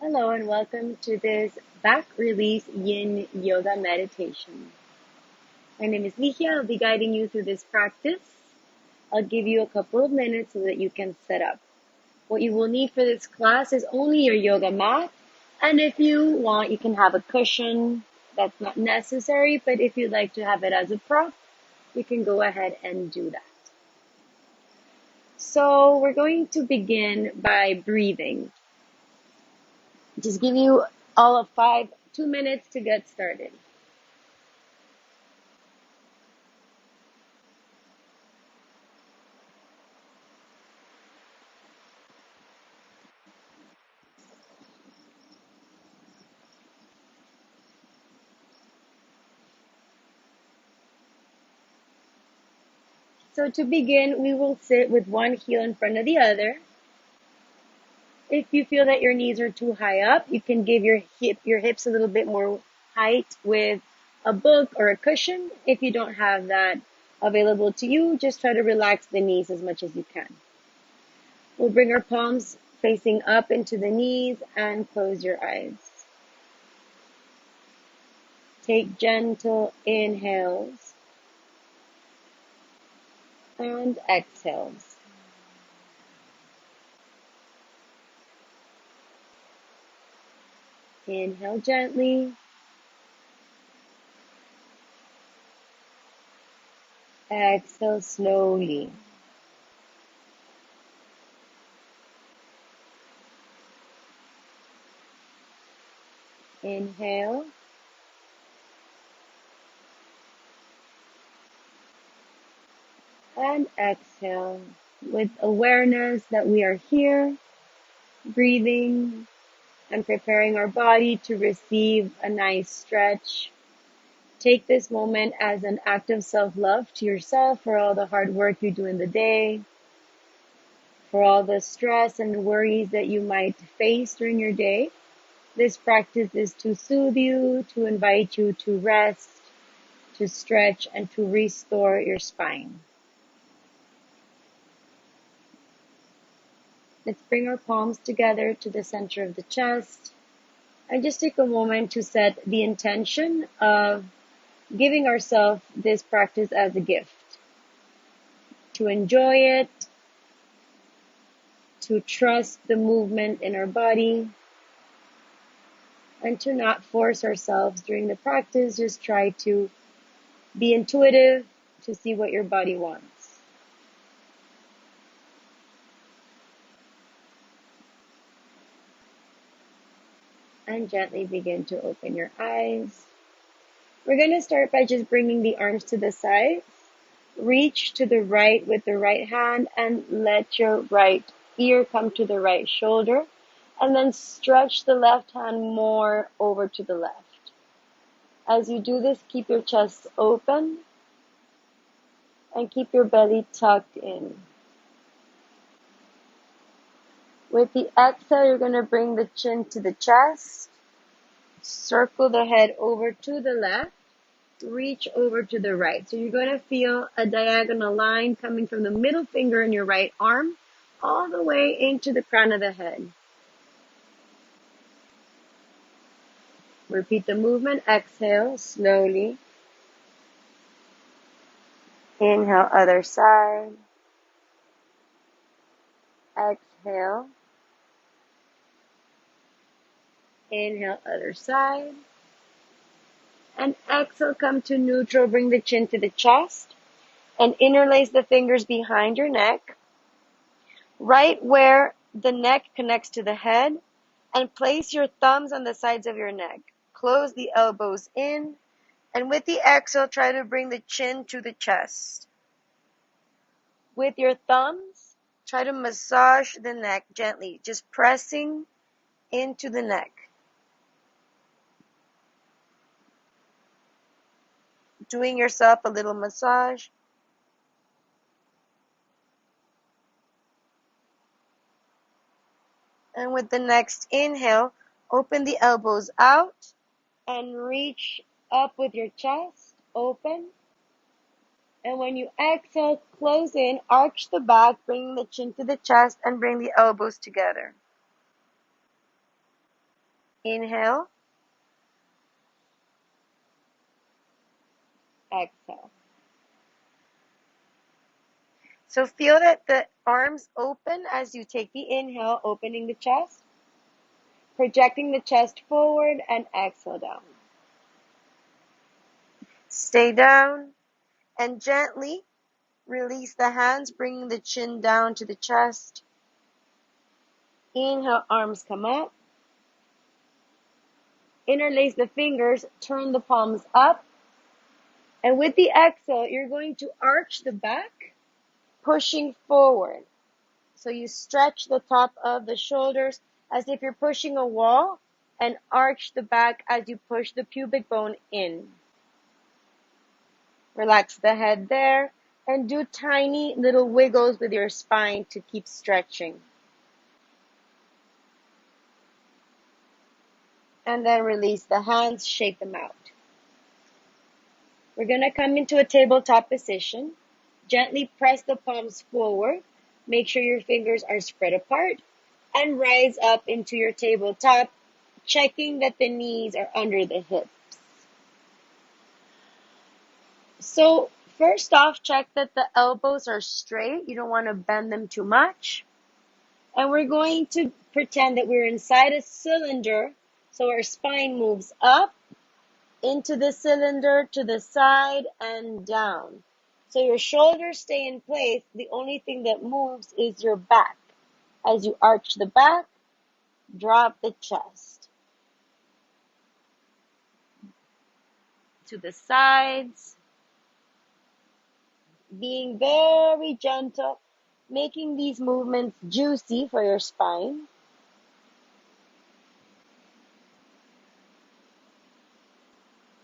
Hello and welcome to this back release yin yoga meditation. My name is Ligia. I'll be guiding you through this practice. I'll give you a couple of minutes so that you can set up. What you will need for this class is only your yoga mat. And if you want, you can have a cushion. That's not necessary, but if you'd like to have it as a prop, you can go ahead and do that. So we're going to begin by breathing. Just give you all of 2 minutes to get started. So to begin, we will sit with one heel in front of the other. If you feel that your knees are too high up, you can give your hips a little bit more height with a book or a cushion. If you don't have that available to you, just try to relax the knees as much as you can. We'll bring our palms facing up into the knees and close your eyes. Take gentle inhales and exhales. Inhale gently. Exhale slowly. Inhale. And exhale with awareness that we are here, breathing and preparing our body to receive a nice stretch. Take this moment as an act of self-love to yourself for all the hard work you do in the day, for all the stress and worries that you might face during your day. This practice is to soothe you, to invite you to rest, to stretch, and to restore your spine. Let's bring our palms together to the center of the chest and just take a moment to set the intention of giving ourselves this practice as a gift, to enjoy it, to trust the movement in our body, and to not force ourselves during the practice. Just try to be intuitive to see what your body wants. And gently begin to open your eyes. We're going to start by just bringing the arms to the sides. Reach to the right with the right hand and let your right ear come to the right shoulder. And then stretch the left hand more over to the left. As you do this, keep your chest open and keep your belly tucked in. With the exhale, you're going to bring the chin to the chest. Circle the head over to the left. Reach over to the right. So you're going to feel a diagonal line coming from the middle finger in your right arm all the way into the crown of the head. Repeat the movement. Exhale slowly. Inhale, other side. Exhale. Inhale, other side. And exhale, come to neutral. Bring the chin to the chest and interlace the fingers behind your neck, right where the neck connects to the head, and place your thumbs on the sides of your neck. Close the elbows in, and with the exhale, try to bring the chin to the chest. With your thumbs, try to massage the neck gently, just pressing into the neck. Doing yourself a little massage. And with the next inhale, open the elbows out and reach up with your chest, open. And when you exhale, close in, arch the back, bring the chin to the chest, and bring the elbows together. Inhale, exhale. So feel that the arms open as you take the inhale, opening the chest, projecting the chest forward, and exhale down. Stay down and gently release the hands, bringing the chin down to the chest. Inhale, arms come up. Interlace the fingers, turn the palms up. And with the exhale, you're going to arch the back, pushing forward. So you stretch the top of the shoulders as if you're pushing a wall, and arch the back as you push the pubic bone in. Relax the head there and do tiny little wiggles with your spine to keep stretching. And then release the hands, shake them out. We're going to come into a tabletop position. Gently press the palms forward. Make sure your fingers are spread apart and rise up into your tabletop, checking that the knees are under the hips. So first off, check that the elbows are straight. You don't want to bend them too much. And we're going to pretend that we're inside a cylinder, so our spine moves up into the cylinder, to the side, and down. So your shoulders stay in place. The only thing that moves is your back. As you arch the back, drop the chest to the sides, being very gentle, making these movements juicy for your spine.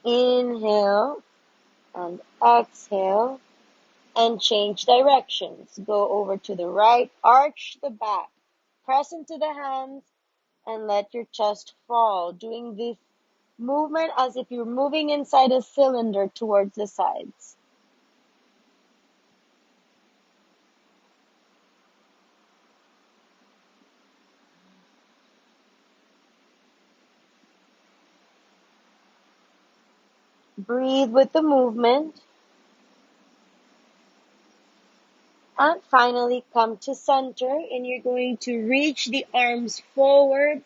Inhale and exhale and change directions. Go over to the right, arch the back, press into the hands, and let your chest fall, doing this movement as if you're moving inside a cylinder towards the sides. Breathe with the movement. And finally come to center, and you're going to reach the arms forward,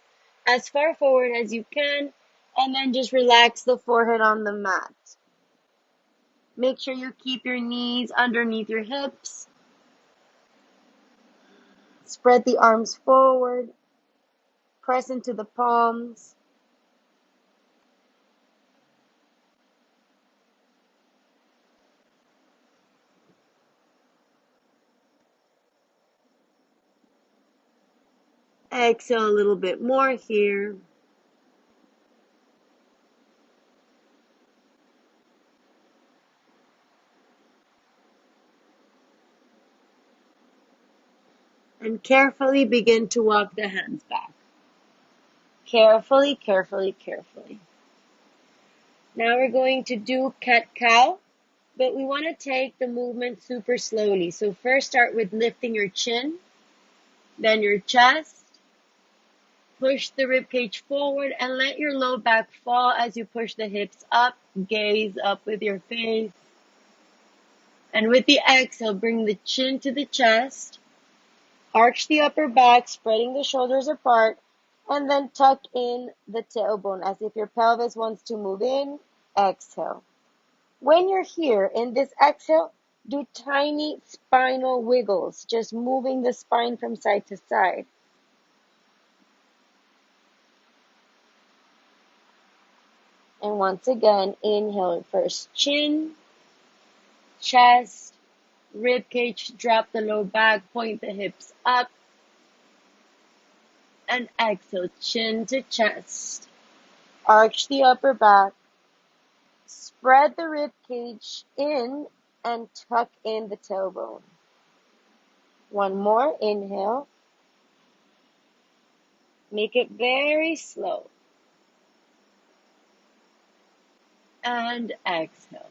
as far forward as you can, and then just relax the forehead on the mat. Make sure you keep your knees underneath your hips. Spread the arms forward. Press into the palms. Exhale a little bit more here. And carefully begin to walk the hands back. Carefully, carefully, carefully. Now we're going to do cat-cow, but we want to take the movement super slowly. So first start with lifting your chin, then your chest. Push the ribcage forward and let your low back fall as you push the hips up. Gaze up with your face. And with the exhale, bring the chin to the chest. Arch the upper back, spreading the shoulders apart. And then tuck in the tailbone as if your pelvis wants to move in. Exhale. When you're here in this exhale, do tiny spinal wiggles, just moving the spine from side to side. And once again, inhale first chin, chest, rib cage, drop the low back, point the hips up. And exhale, chin to chest. Arch the upper back. Spread the rib cage in and tuck in the tailbone. One more, inhale. Make it very slow. And exhale.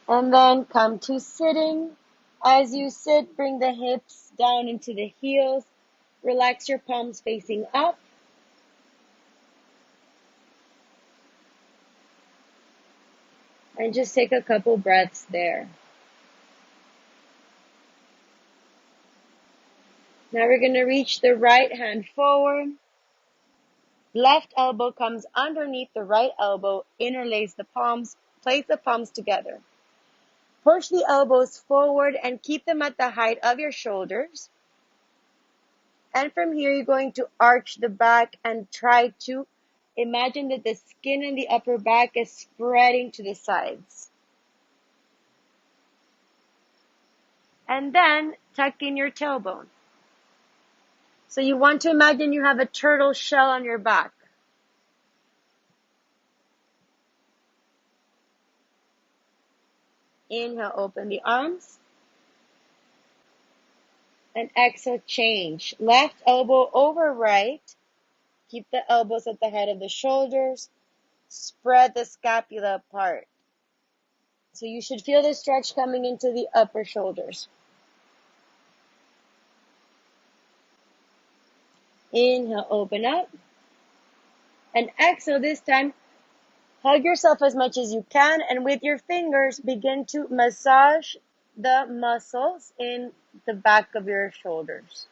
And then come to sitting As you sit, bring the hips down into the heels. Relax your palms facing up. And just take a couple breaths there. Now we're going to reach the right hand forward. Left elbow comes underneath the right elbow. Interlace the palms. Place the palms together. Push the elbows forward and keep them at the height of your shoulders. And from here, you're going to arch the back and try to imagine that the skin in the upper back is spreading to the sides. And then tuck in your tailbone. So you want to imagine you have a turtle shell on your back. Inhale, open the arms. And exhale, change. Left elbow over right. Keep the elbows at the head of the shoulders. Spread the scapula apart. So you should feel the stretch coming into the upper shoulders. Inhale, open up. And exhale, this time, hug yourself as much as you can. And with your fingers, begin to massage the muscles in the back of your shoulders.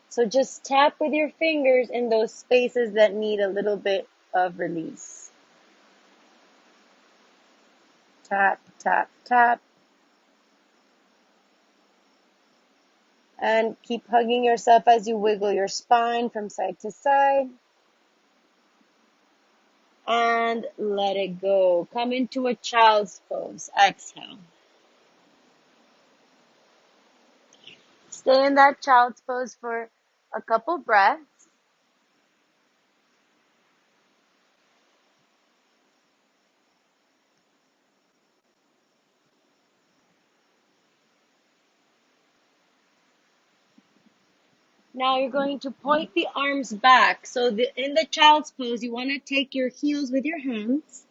So just tap with your fingers in those spaces that need a little bit of release. Tap, tap, tap. And keep hugging yourself as you wiggle your spine from side to side. And let it go. Come into a child's pose. Exhale. Stay in that child's pose for a couple breaths. Now you're going to point the arms back. So in the child's pose, you want to take your heels with your hands,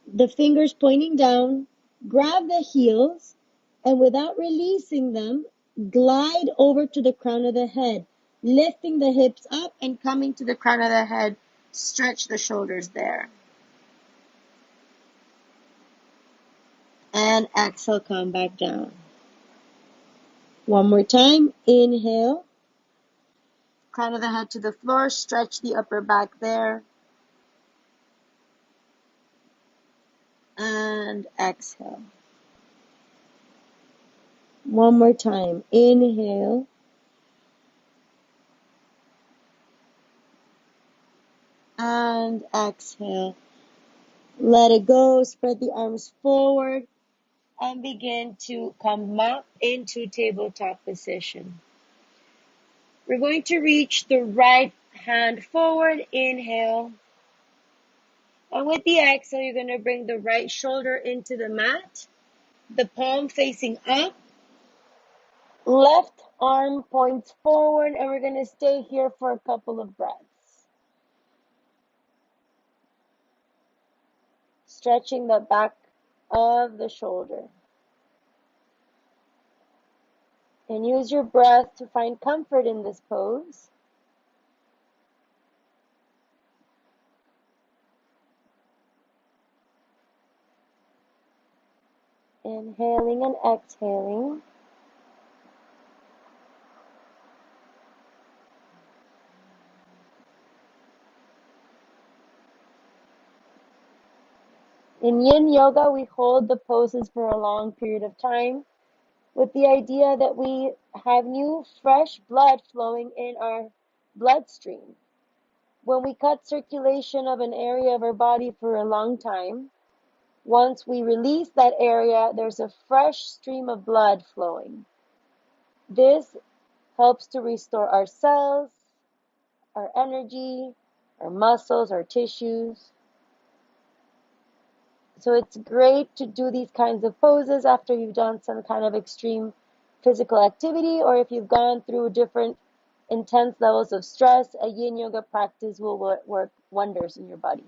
the fingers pointing down, grab the heels, and without releasing them, glide over to the crown of the head, lifting the hips up and coming to the crown of the head. Stretch the shoulders there. And exhale, come back down. One more time. Inhale. Crown of the head to the floor. Stretch the upper back there. And exhale. One more time. Inhale. And exhale. Let it go. Spread the arms forward. And begin to come up into tabletop position. We're going to reach the right hand forward. Inhale. And with the exhale, you're going to bring the right shoulder into the mat. The palm facing up. Left arm points forward. And we're going to stay here for a couple of breaths. Stretching the back of the shoulder. And use your breath to find comfort in this pose. Inhaling and exhaling. In Yin Yoga, we hold the poses for a long period of time with the idea that we have new, fresh blood flowing in our bloodstream. When we cut circulation of an area of our body for a long time, once we release that area, there's a fresh stream of blood flowing. This helps to restore our cells, our energy, our muscles, our tissues. So it's great to do these kinds of poses after you've done some kind of extreme physical activity, or if you've gone through different intense levels of stress. A yin yoga practice will work wonders in your body.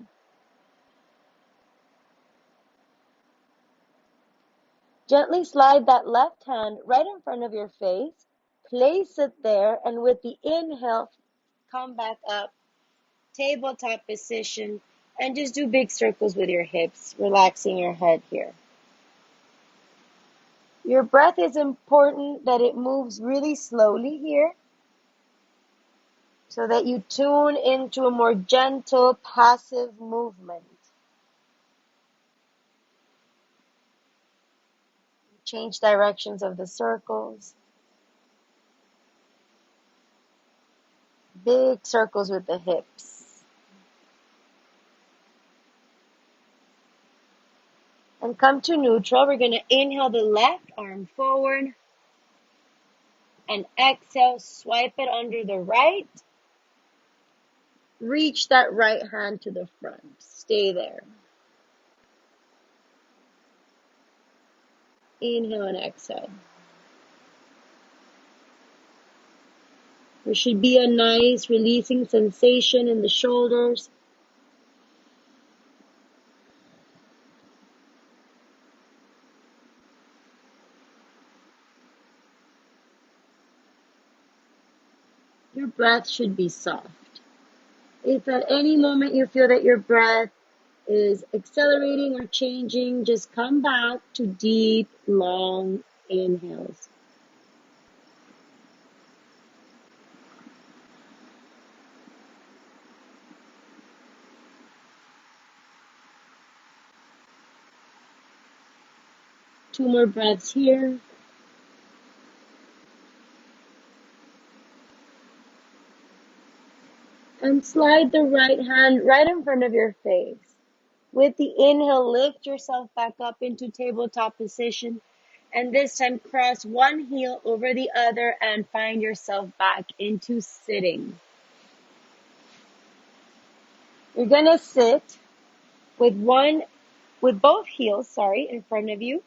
Gently slide that left hand right in front of your face. Place it there, and with the inhale, come back up, tabletop position, and just do big circles with your hips, relaxing your head here. Your breath is important that it moves really slowly here so that you tune into a more gentle, passive movement. Change directions of the circles. Big circles with the hips. And come to neutral. We're going to inhale the left arm forward. And exhale, swipe it under the right. Reach that right hand to the front. Stay there. Inhale and exhale. There should be a nice releasing sensation in the shoulders. Your breath should be soft. If at any moment you feel that your breath is accelerating or changing, just come back to deep, long inhales. Two more breaths here. And slide the right hand right in front of your face. With the inhale, lift yourself back up into tabletop position. And this time, cross one heel over the other and find yourself back into sitting. You're going to sit with both heels, in front of you.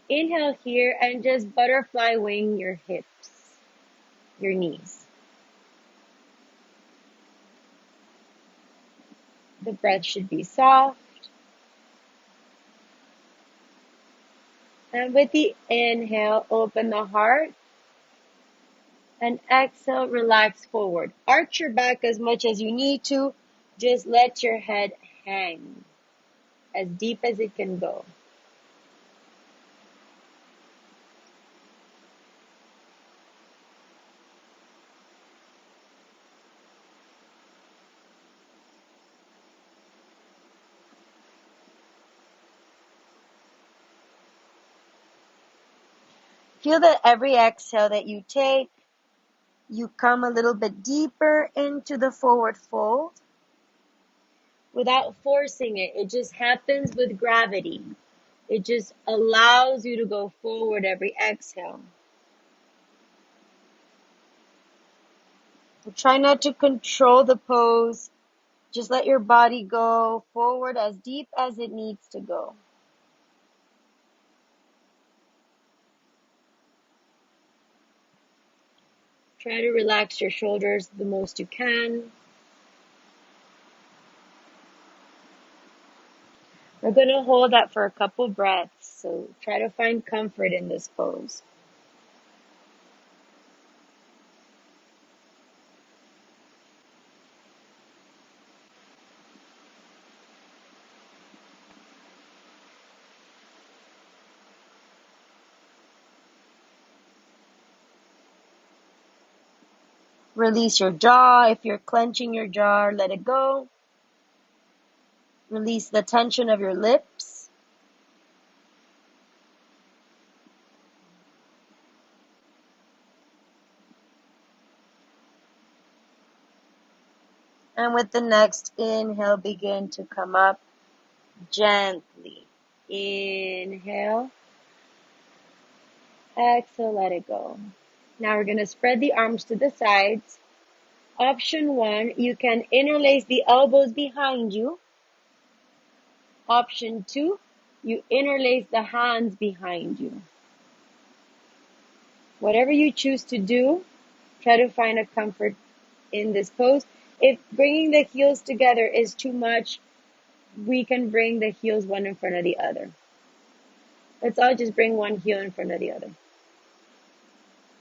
Inhale here and just butterfly wing your hips, your knees. The breath should be soft. And with the inhale, open the heart. And exhale, relax forward. Arch your back as much as you need to. Just let your head hang as deep as it can go. Feel that every exhale that you take, you come a little bit deeper into the forward fold without forcing it. It just happens with gravity. It just allows you to go forward every exhale. Try not to control the pose. Just let your body go forward as deep as it needs to go. Try to relax your shoulders the most you can. We're going to hold that for a couple breaths, so try to find comfort in this pose. Release your jaw. If you're clenching your jaw, let it go. Release the tension of your lips. And with the next inhale, begin to come up gently. Inhale. Exhale, let it go. Now we're going to spread the arms to the sides. Option 1, you can interlace the elbows behind you. Option 2, you interlace the hands behind you. Whatever you choose to do, try to find a comfort in this pose. If bringing the heels together is too much, we can bring the heels one in front of the other. Let's all just bring one heel in front of the other.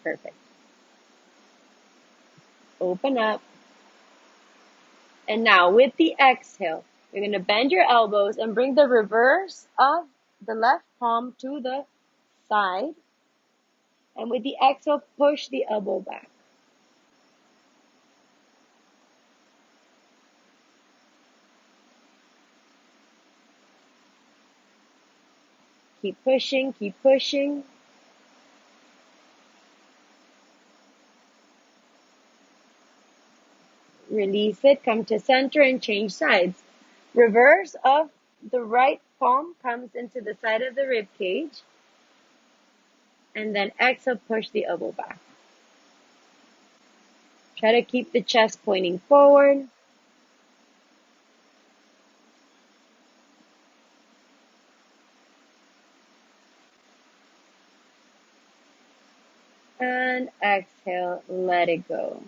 Perfect. Open up. And now with the exhale, you're going to bend your elbows and bring the reverse of the left palm to the side. And with the exhale, push the elbow back. Keep pushing, keep pushing. Release it, come to center and change sides. Reverse of the right palm comes into the side of the rib cage. And then exhale, push the elbow back. Try to keep the chest pointing forward. And exhale, let it go.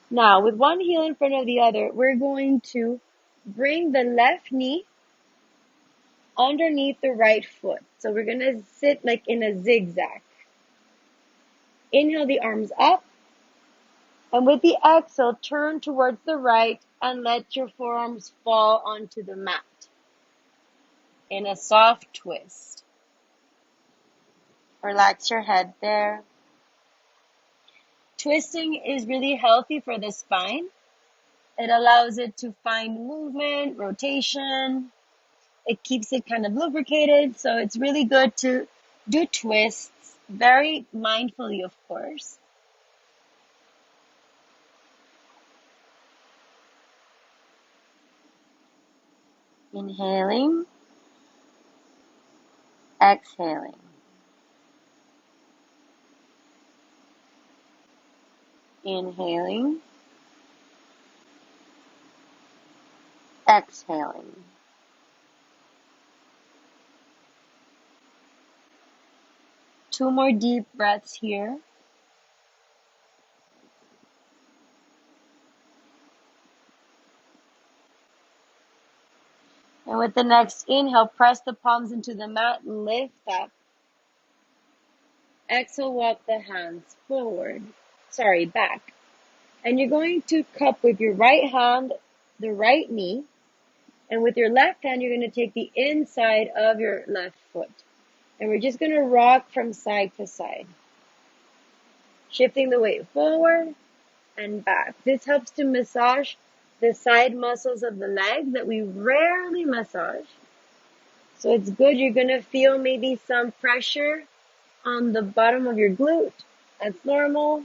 Now, with one heel in front of the other, we're going to bring the left knee underneath the right foot. So we're going to sit like in a zigzag. Inhale the arms up. And with the exhale, turn towards the right and let your forearms fall onto the mat in a soft twist. Relax your head there. Twisting is really healthy for the spine. It allows it to find movement, rotation. It keeps it kind of lubricated. So it's really good to do twists, very mindfully, of course. Inhaling, exhaling. Inhaling, exhaling. Two more deep breaths here. And with the next inhale, press the palms into the mat, lift up. Exhale, walk the hands back. And you're going to cup with your right hand, the right knee. And with your left hand, you're going to take the inside of your left foot. And we're just going to rock from side to side. Shifting the weight forward and back. This helps to massage the side muscles of the legs that we rarely massage. So it's good. You're going to feel maybe some pressure on the bottom of your glute. That's normal.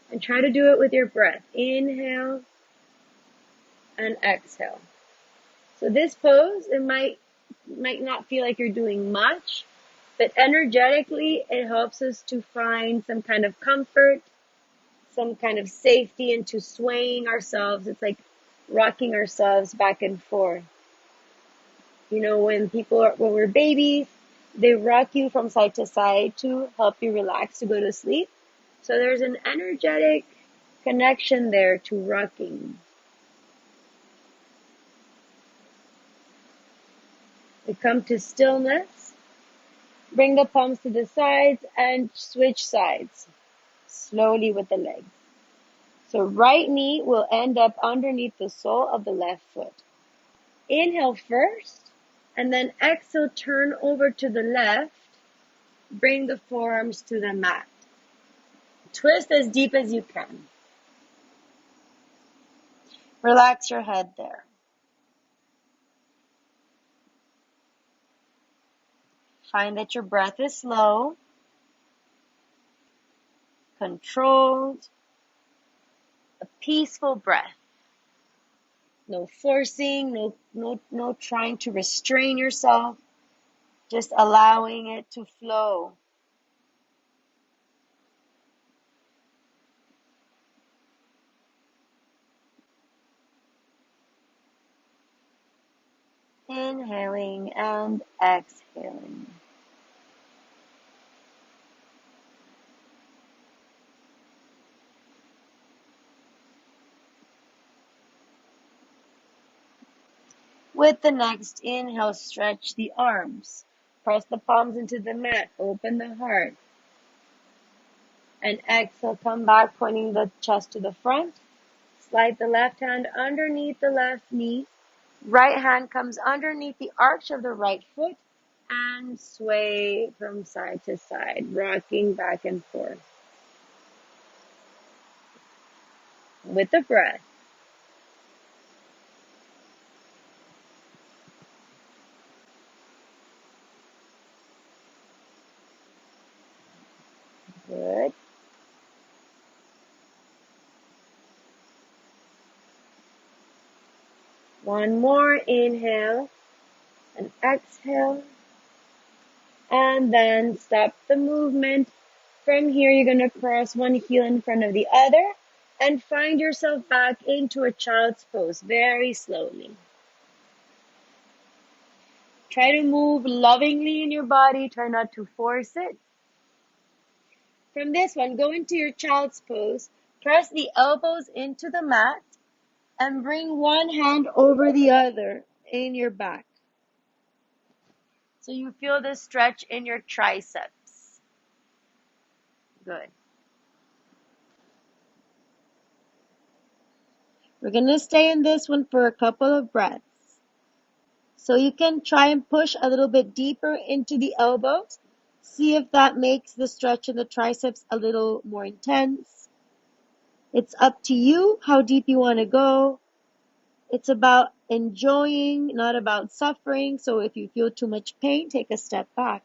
And try to do it with your breath. Inhale and exhale. So this pose, it might not feel like you're doing much, but energetically, it helps us to find some kind of comfort, some kind of safety into swaying ourselves. It's like rocking ourselves back and forth. You know, when we're babies, they rock you from side to side to help you relax, to go to sleep. So there's an energetic connection there to rocking. We come to stillness. Bring the palms to the sides and switch sides slowly with the legs. So right knee will end up underneath the sole of the left foot. Inhale first, and then exhale, turn over to the left. Bring the forearms to the mat. Twist as deep as you can. Relax your head there. Find that your breath is slow, controlled, a peaceful breath. No forcing, no trying to restrain yourself, just allowing it to flow. Inhaling and exhaling. With the next inhale, stretch the arms. Press the palms into the mat. Open the heart. And exhale, come back, pointing the chest to the front. Slide the left hand underneath the left knee. Right hand comes underneath the arch of the right foot. And sway from side to side, rocking back and forth. With the breath. Good. One more inhale and exhale. And then stop the movement. From here, you're going to cross one heel in front of the other and find yourself back into a child's pose very slowly. Try to move lovingly in your body. Try not to force it. From this one, go into your child's pose. Press the elbows into the mat and bring one hand over the other in your back. So you feel the stretch in your triceps. Good. We're going to stay in this one for a couple of breaths. So you can try and push a little bit deeper into the elbows. See if that makes the stretch in the triceps a little more intense. It's up to you how deep you want to go. It's about enjoying, not about suffering. So if you feel too much pain, take a step back.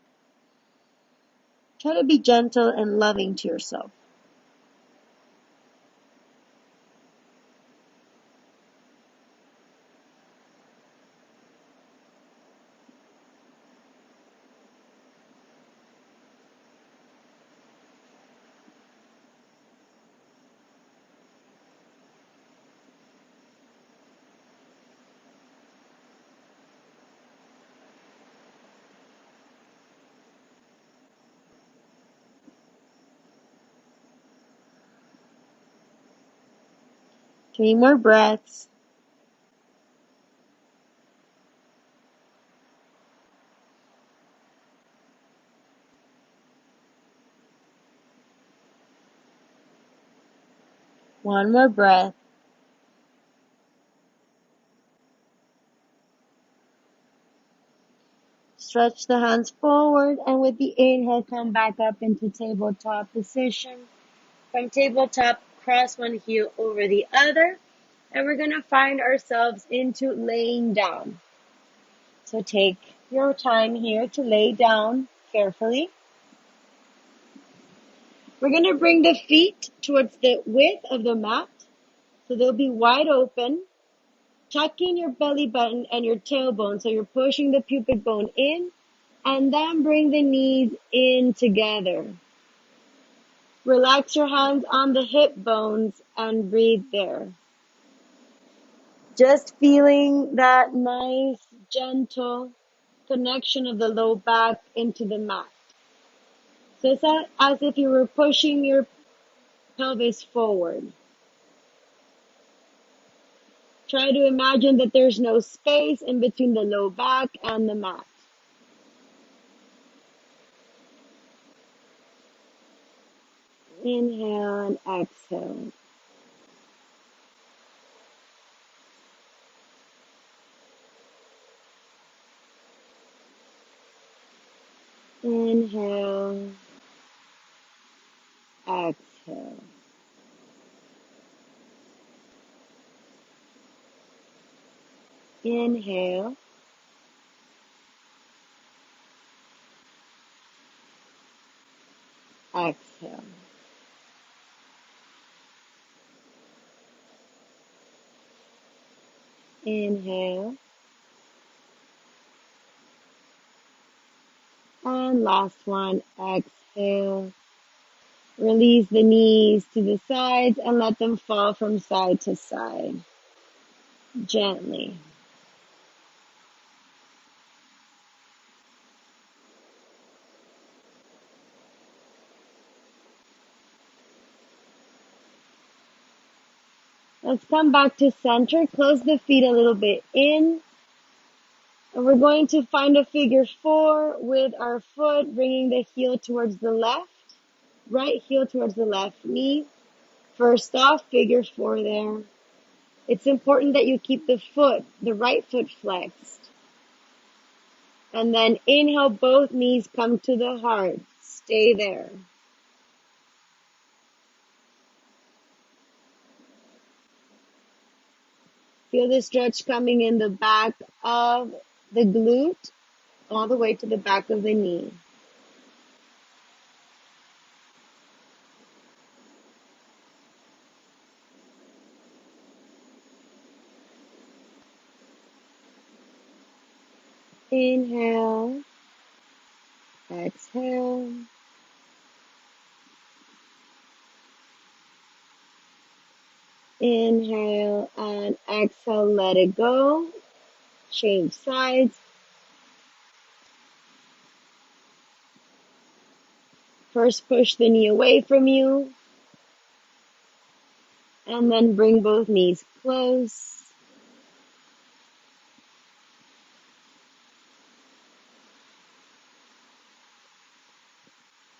Try to be gentle and loving to yourself. Three more breaths. One more breath. Stretch the hands forward, and with the inhale, come back up into tabletop position. From tabletop, cross one heel over the other, and we're going to find ourselves into laying down. So take your time here to lay down carefully. We're going to bring the feet towards the width of the mat, so they'll be wide open. Tuck in your belly button and your tailbone, so you're pushing the pubic bone in, and then bring the knees in together. Relax your hands on the hip bones and breathe there. Just feeling that nice, gentle connection of the low back into the mat. So it's as if you were pushing your pelvis forward. Try to imagine that there's no space in between the low back and the mat. Inhale and exhale. Inhale, exhale. Inhale. Exhale. Inhale. And last one, exhale. Release the knees to the sides and let them fall from side to side. Gently. Let's come back to center. Close the feet a little bit in. And we're going to find a figure 4 with our foot, bringing the heel towards the left, right heel towards the left knee. First off, figure 4 there. It's important that you keep the right foot flexed. And then inhale, both knees come to the heart. Stay there. Feel the stretch coming in the back of the glute, all the way to the back of the knee. Inhale, exhale. Inhale and exhale, let it go. Change sides. First, push the knee away from you, and then bring both knees close.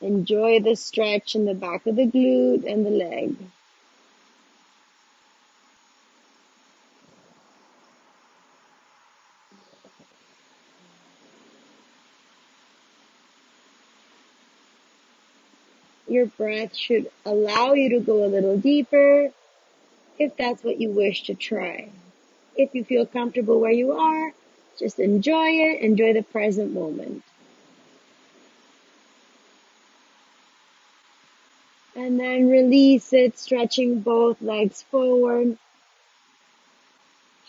Enjoy the stretch in the back of the glute and the leg. Your breath should allow you to go a little deeper if that's what you wish to try. If you feel comfortable where you are, just enjoy it. Enjoy the present moment. And then release it, stretching both legs forward.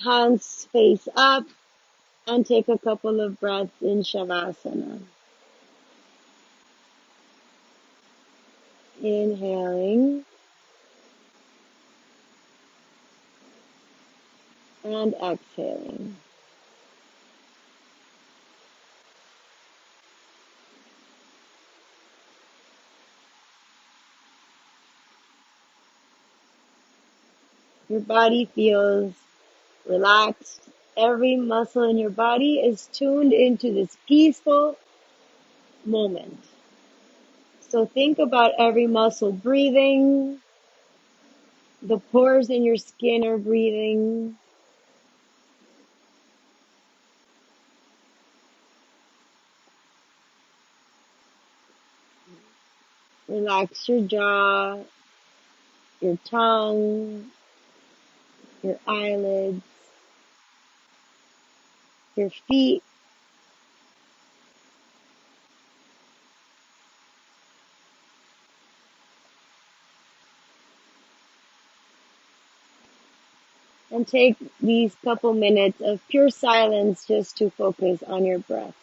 Hands face up, and take a couple of breaths in Shavasana. Inhaling and exhaling. Your body feels relaxed. Every muscle in your body is tuned into this peaceful moment. So think about every muscle breathing. The pores in your skin are breathing. Relax your jaw, your tongue, your eyelids, your feet. And take these couple minutes of pure silence just to focus on your breath.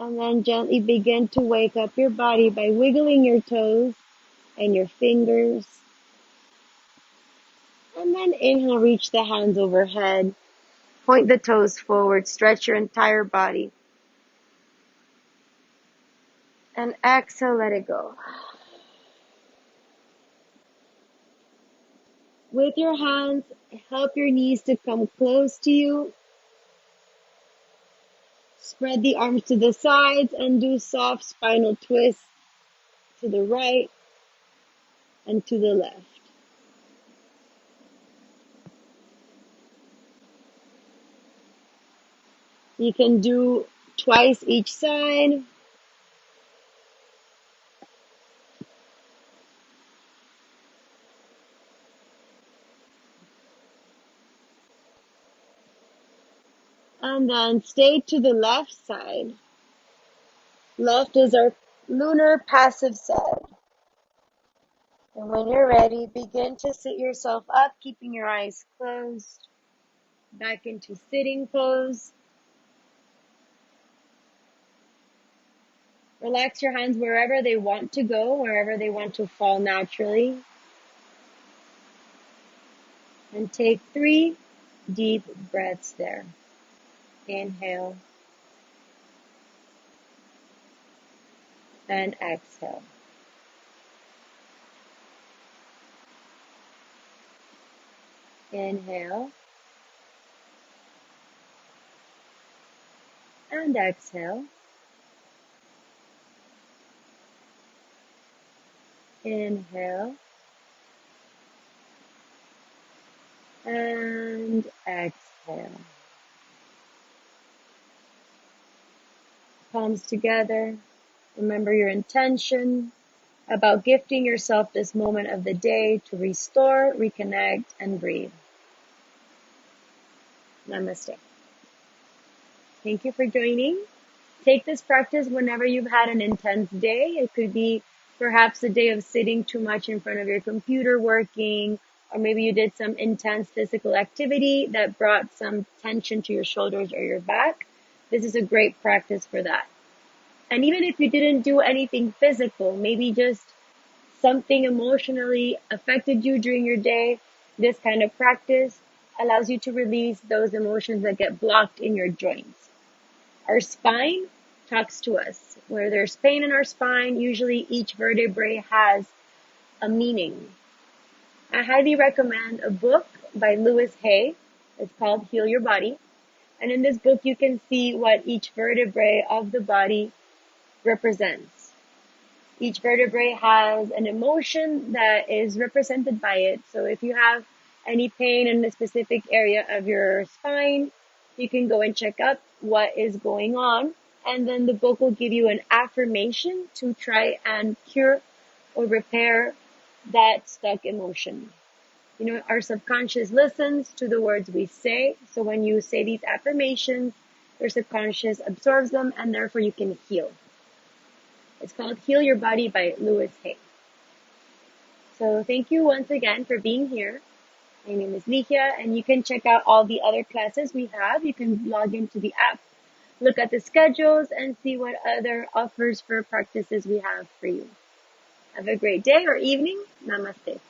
And then gently begin to wake up your body by wiggling your toes and your fingers. And then inhale, reach the hands overhead. Point the toes forward, stretch your entire body. And exhale, let it go. With your hands, help your knees to come close to you. Spread the arms to the sides and do soft spinal twists to the right and to the left. You can do twice each side. And then stay to the left side. Left is our lunar passive side. And when you're ready, begin to sit yourself up, keeping your eyes closed. back into sitting pose. Relax your hands wherever they want to go, wherever they want to fall naturally. And take 3 deep breaths there. Inhale and exhale. Inhale and exhale. Inhale and exhale. Palms together. Remember your intention about gifting yourself this moment of the day to restore, reconnect, and breathe. Namaste. Thank you for joining. Take this practice whenever you've had an intense day. It could be perhaps a day of sitting too much in front of your computer working, or maybe you did some intense physical activity that brought some tension to your shoulders or your back. This is a great practice for that. And even if you didn't do anything physical, maybe just something emotionally affected you during your day, this kind of practice allows you to release those emotions that get blocked in your joints. Our spine talks to us. Where there's pain in our spine, usually each vertebrae has a meaning. I highly recommend a book by Louis Hay. It's called Heal Your Body. And in this book, you can see what each vertebrae of the body represents. Each vertebrae has an emotion that is represented by it. So if you have any pain in a specific area of your spine, you can go and check out what is going on. And then the book will give you an affirmation to try and cure or repair that stuck emotion. You know, our subconscious listens to the words we say. So when you say these affirmations, your subconscious absorbs them and therefore you can heal. It's called Heal Your Body by Louis Hay. So thank you once again for being here. My name is Ligia, and you can check out all the other classes we have. You can log into the app, look at the schedules, and see what other offers for practices we have for you. Have a great day or evening. Namaste.